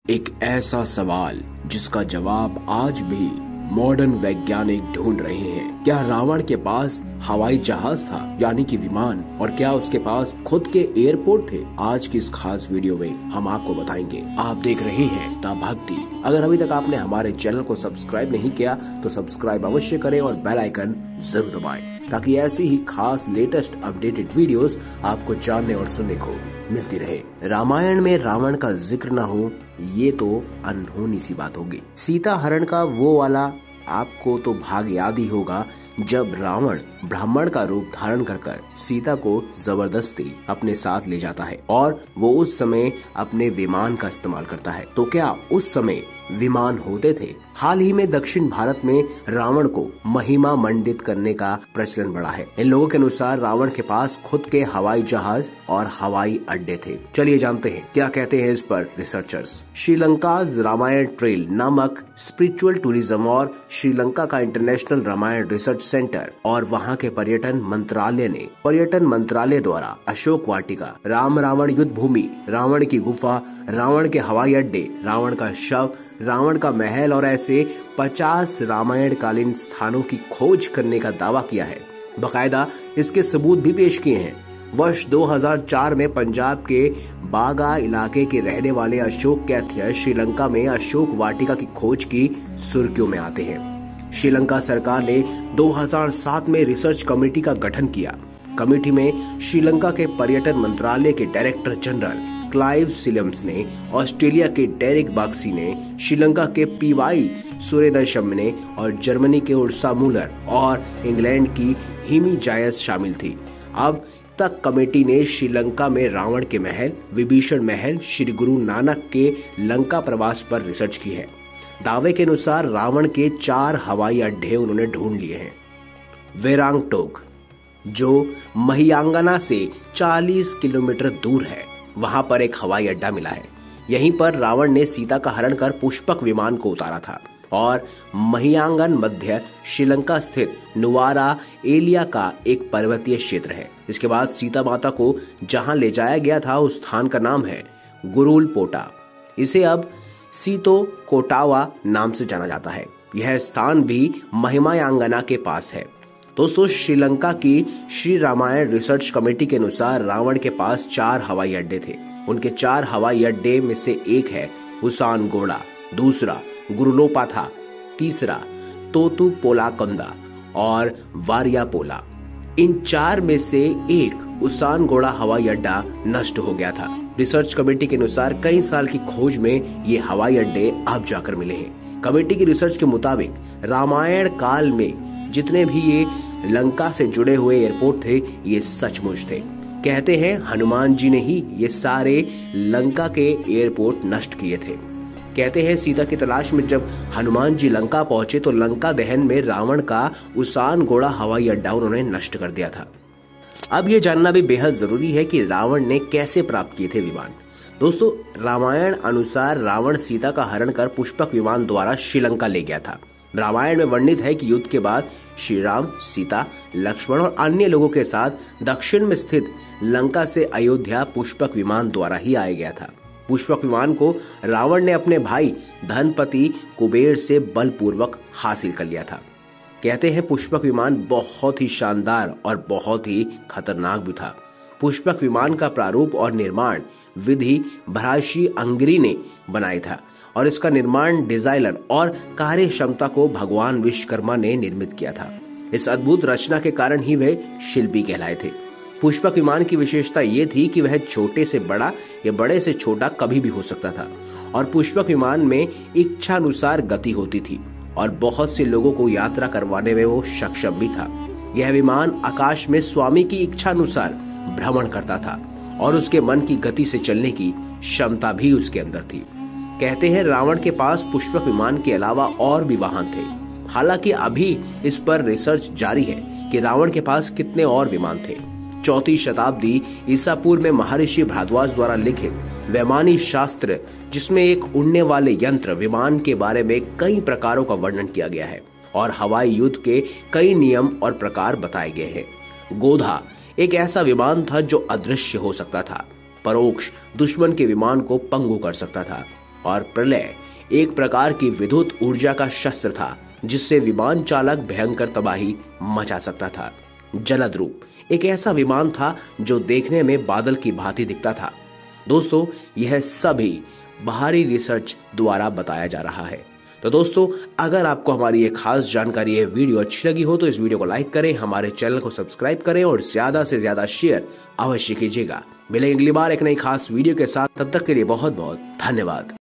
एक ऐसा सवाल जिसका जवाब आज भी मॉडर्न वैज्ञानिक ढूंढ रहे हैं। क्या रावण के पास हवाई जहाज था, यानी कि विमान, और क्या उसके पास खुद के एयरपोर्ट थे? आज की इस खास वीडियो में हम आपको बताएंगे। आप देख रहे हैं द भक्ति। अगर अभी तक आपने हमारे चैनल को सब्सक्राइब नहीं किया तो सब्सक्राइब अवश्य करें और बेल आइकन जरूर दबाएं, ताकि ऐसी ही खास लेटेस्ट अपडेटेड वीडियोस आपको जानने और सुनने को मिलती रहे। रामायण में रावण का जिक्र न हो, ये तो अनहोनी सी बात होगी। सीता हरण का वो वाला आपको तो भाग याद ही होगा, जब रावण ब्राह्मण का रूप धारण कर सीता को जबरदस्ती अपने साथ ले जाता है और वो उस समय अपने विमान का इस्तेमाल करता है। तो क्या उस समय विमान होते थे? हाल ही में दक्षिण भारत में रावण को महिमा मंडित करने का प्रचलन बढ़ा है। इन लोगों के अनुसार रावण के पास खुद के हवाई जहाज और हवाई अड्डे थे। चलिए जानते हैं क्या कहते हैं इस पर रिसर्चर्स। श्रीलंका रामायण ट्रेल नामक स्पिरिचुअल टूरिज्म और श्रीलंका का इंटरनेशनल रामायण रिसर्च सेंटर और वहां के पर्यटन मंत्रालय द्वारा अशोक वाटिका, राम रावण युद्ध भूमि, रावण की गुफा, रावण के हवाई अड्डे, रावण का शव, रावण का महल और ऐसे 50 रामायण कालीन स्थानों की खोज करने का दावा किया है। बकायदा इसके सबूत भी पेश किए हैं। वर्ष 2004 में पंजाब के बागा इलाके के रहने वाले अशोक कैथिया श्रीलंका में अशोक वाटिका की खोज की सुर्खियों में आते हैं। श्रीलंका सरकार ने 2007 में रिसर्च कमेटी का गठन किया। कमेटी में श्रीलंका के पर्यटन मंत्रालय के डायरेक्टर जनरल क्लाइव सिलम्स ने, ऑस्ट्रेलिया के डेरिक बाक्सी ने, श्रीलंका के पीवाई सूर्यदर्शम ने और जर्मनी के उर्सा मुलर और इंग्लैंड की हिमी जायस शामिल थी। अब तक कमेटी ने श्रीलंका में रावण के महल, विभीषण महल, श्री गुरु नानक के लंका प्रवास पर रिसर्च की है। दावे के अनुसार रावण के 4 हवाई अड्डे उन्होंने ढूंढ लिए हैं। वेरांगटोक, जो महियांगना से 40 किलोमीटर दूर है, वहां पर एक हवाई अड्डा मिला है। यहीं पर रावण ने सीता का हरण कर पुष्पक विमान को उतारा था। और महियांगन मध्य श्रीलंका स्थित नुवारा एलिया का एक पर्वतीय क्षेत्र है। इसके बाद सीता माता को जहां ले जाया गया था उस स्थान का नाम है गुरुल पोटा। इसे अब सीतो कोटावा नाम से जाना जाता है। यह स्थान भी महिमायांगना के पास है। दोस्तों, श्रीलंका की श्री रामायण रिसर्च कमेटी के अनुसार रावण के पास 4 हवाई अड्डे थे। उनके 4 हवाई अड्डे में से एक है उसानगोड़ा, दूसरा गुरुलोपाथा, तीसरा तोतु पोलाकंदा और वारियापोला। इन 4 में से एक उसानगोड़ा हवाई अड्डा नष्ट हो गया था। रिसर्च कमेटी के अनुसार कई साल की खोज में ये हवाई अड्डे अब जाकर मिले हैं। कमेटी की रिसर्च के मुताबिक रामायण काल में जितने भी ये लंका से जुड़े हुए एयरपोर्ट थे, ये सचमुच थे। कहते हैं हनुमान जी ने ही ये सारे लंका के एयरपोर्ट नष्ट किए थे। कहते हैं सीता की तलाश में जब हनुमान जी लंका पहुंचे तो लंका दहन में रावण का उसानगोड़ा हवाई अड्डा उन्होंने नष्ट कर दिया था। अब ये जानना भी बेहद जरूरी है कि रावण ने कैसे प्राप्त किए थे विमान। दोस्तों, रामायण अनुसार रावण सीता का हरण कर पुष्पक विमान द्वारा श्रीलंका ले गया था। रामायण में वर्णित है कि युद्ध के बाद श्री राम, सीता, लक्ष्मण और अन्य लोगों के साथ दक्षिण में स्थित लंका से अयोध्या पुष्पक विमान द्वारा ही आया गया था। पुष्पक विमान को रावण ने अपने भाई धनपति कुबेर से बलपूर्वक हासिल कर लिया था। कहते हैं पुष्पक विमान बहुत ही शानदार और बहुत ही खतरनाक भी था। पुष्पक विमान का प्रारूप और निर्माण विधि भराशी अंगरी ने बनाई था और इसका निर्माण डिजाइनर और कार्य क्षमता को भगवान विश्वकर्मा ने निर्मित किया था। इस अद्भुत रचना के कारण ही वे शिल्पी कहलाए थे। पुष्पक विमान की विशेषता ये थी कि वह छोटे से बड़ा या बड़े से छोटा कभी भी हो सकता था और पुष्पक विमान में इच्छानुसार गति होती थी और बहुत से लोगों को यात्रा करवाने में वो सक्षम भी था। यह विमान आकाश में स्वामी की इच्छानुसार भ्रमण करता था और उसके मन की गति से चलने की क्षमता भी उसके अंदर थी। कहते हैं रावण के पास पुष्पक विमान के अलावा और भी वाहन थे। हालांकि अभी इस पर रिसर्च जारी है कि रावण के पास कितने और विमान थे। 4वीं शताब्दी ईसा पूर्व में महर्षि भारद्वाज द्वारा लिखित वैमानिक शास्त्र, जिसमें एक उड़ने वाले यंत्र विमान के बारे में कई प्रकारों का वर्णन किया गया है और हवाई युद्ध के कई नियम और प्रकार बताए गए हैं। गोधा एक ऐसा विमान था जो अदृश्य हो सकता था, परोक्ष दुश्मन के विमान को पंगु कर सकता था। और प्रलय एक प्रकार की विद्युत ऊर्जा का शस्त्र था जिससे विमान चालक भयंकर तबाही मचा सकता था। जलद रूप एक ऐसा विमान था जो देखने में बादल की भांति दिखता था। दोस्तों, यह सभी बाहरी रिसर्च द्वारा बताया जा रहा है। तो दोस्तों, अगर आपको हमारी ये खास जानकारी, ये वीडियो अच्छी लगी हो तो इस वीडियो को लाइक करें, हमारे चैनल को सब्सक्राइब करें और ज्यादा से ज्यादा शेयर अवश्य कीजिएगा। मिलेंगे अगली बार एक नई खास वीडियो के साथ, तब तक के लिए बहुत बहुत धन्यवाद।